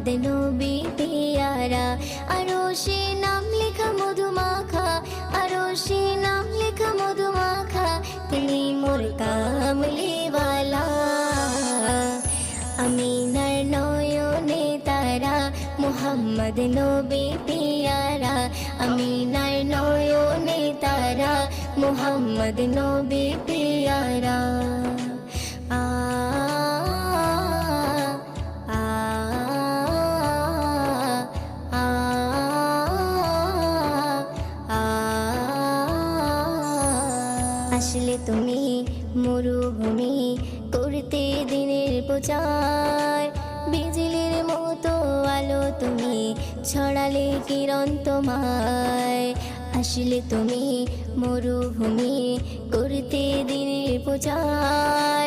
মুহাম্মদ নবী পিয়ারা। আরশে নাম লেখা মধুমাখা, আরশে নাম লেখা মধুমাখা, তিনি মোর কামলিওয়ালা। আমিনার নয়নে তারা, মুহাম্মদ নবী পিয়ারা। আমিনার নয়নে তারা, মুহাম্মদ নবী পিয়ারা। আ আ আ আ আসলে তুমি মরুভূমি করতে দিনের প্রচার, বিজলির মতো আলো তুমি ছড়ালে কিরণ তোমায়। আসলে তুমি মরুভূমি করতে দিনের প্রচার,